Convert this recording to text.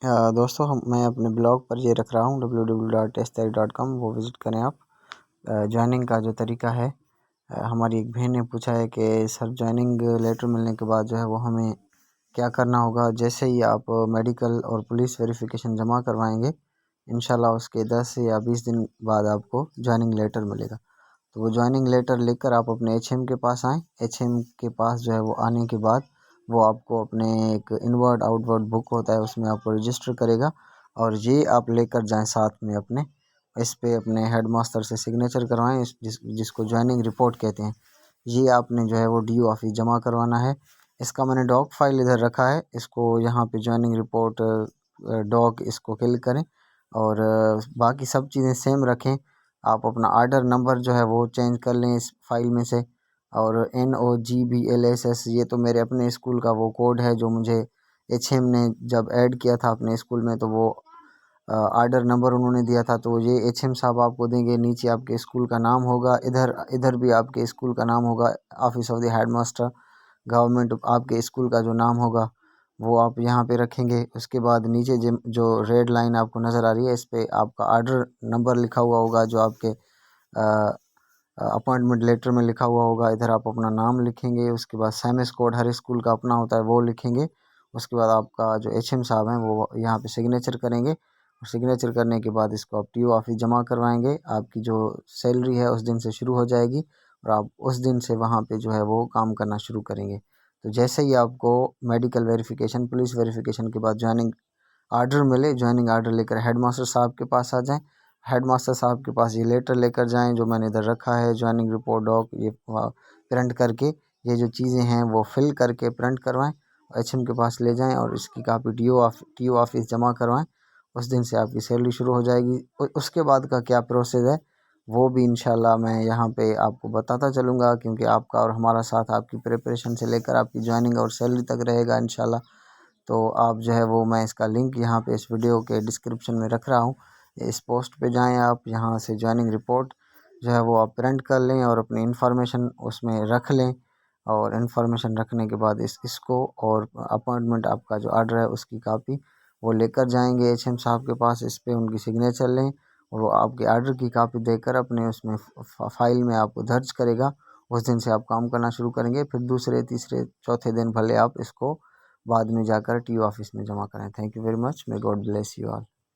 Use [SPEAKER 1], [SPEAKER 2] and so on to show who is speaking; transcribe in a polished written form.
[SPEAKER 1] दोस्तों मैं अपने ब्लॉग पर ये रख रहा हूँ www.stari.com, वो विज़िट करें आप। ज्वाइनिंग का जो तरीका है, हमारी एक बहन ने पूछा है कि सर ज्वाइनिंग लेटर मिलने के बाद जो है वो हमें क्या करना होगा। जैसे ही आप मेडिकल और पुलिस वेरिफिकेशन जमा करवाएंगे, इंशाल्लाह उसके 10 या 20 दिन बाद आपको ज्वाइनिंग लेटर मिलेगा। तो वो ज्वाइनिंग लेटर लेकर आप अपने एचएम के पास आएँ। एचएम के पास जो है वो आने के बाद वो आपको अपने एक इनवर्ड आउटवर्ड बुक होता है, उसमें आपको रजिस्टर करेगा और ये आप लेकर जाएं साथ में अपने। इस पे अपने हेड मास्टर से सिग्नेचर करवाएं, जिसको ज्वाइनिंग रिपोर्ट कहते हैं। ये आपने जो है वो डीओ ऑफिस जमा करवाना है। इसका मैंने डॉक फाइल इधर रखा है, इसको यहाँ पे ज्वाइनिंग रिपोर्ट डॉक इसको क्लिक करें और बाकी सब चीज़ें सेम रखें। आप अपना आर्डर नंबर जो है वो चेंज कर लें इस फाइल में से। और NOGBLSS ये तो मेरे अपने स्कूल का वो कोड है जो मुझे HM ने जब ऐड किया था अपने स्कूल में, तो वो आर्डर नंबर उन्होंने दिया था, तो ये HM साहब आपको देंगे। नीचे आपके स्कूल का नाम होगा, इधर इधर भी आपके स्कूल का नाम होगा, office of the head master government आपके स्कूल का जो नाम होगा वो आप यहाँ पे रखेंगे। उसके बाद नीचे जो रेड लाइन आपको नज़र आ रही है, इस पर आपका आर्डर नंबर लिखा हुआ होगा जो आपके अपॉइंटमेंट लेटर में लिखा हुआ होगा। इधर आप अपना नाम लिखेंगे, उसके बाद SMS कोड हर स्कूल का अपना होता है वो लिखेंगे। उसके बाद आपका जो HM साहब हैं वो यहाँ पे सिग्नेचर करेंगे और सिग्नेचर करने के बाद इसको आप TO ऑफिस जमा करवाएंगे। आपकी जो सैलरी है उस दिन से शुरू हो जाएगी और आप उस दिन से वहाँ पे जो है वो काम करना शुरू करेंगे। तो जैसे ही आपको मेडिकल वेरिफिकेशन पुलिस वेरिफिकेशन के बाद ज्वाइनिंग आर्डर मिले, ज्वाइनिंग आर्डर लेकर हेड मास्टर साहब के पास आ जाएं। हेड मास्टर साहब के पास ये लेटर लेकर जाएं जो मैंने इधर रखा है, ज्वाइनिंग रिपोर्ट डॉक, ये प्रिंट करके ये जो चीज़ें हैं वो फिल करके प्रिंट करवाएं, HM के पास ले जाएं और इसकी कापी TO ऑफिस जमा करवाएं। उस दिन से आपकी सैलरी शुरू हो जाएगी। उसके बाद का क्या प्रोसेस है वो भी इंशाल्लाह मैं यहाँ पे आपको बताता चलूँगा, क्योंकि आपका और हमारा साथ आपकी प्रिपरेशन से लेकर आपकी ज्वाइनिंग और सैलरी तक रहेगा इंशाल्लाह। तो आप जो है वो मैं इसका लिंक यहाँ पे इस वीडियो के डिस्क्रिप्शन में रख रहा हूँ। इस पोस्ट पे जाएं आप, यहाँ से ज्वाइनिंग रिपोर्ट जो है वो आप प्रिंट कर लें और अपनी इन्फॉर्मेशन उसमें रख लें। और इन्फॉर्मेशन रखने के बाद इसको और अपॉइंटमेंट आपका जो आर्डर है उसकी कापी वो लेकर जाएंगे HM साहब के पास। इस पर उनकी सिग्नेचर लें और वो आपके आर्डर की कापी देकर अपने उसमें फाइल में आपको दर्ज करेगा। उस दिन से आप काम करना शुरू करेंगे। फिर दूसरे तीसरे चौथे दिन भले आप इसको बाद में जाकर TO ऑफिस में जमा करें। Thank you very much. May God bless you all.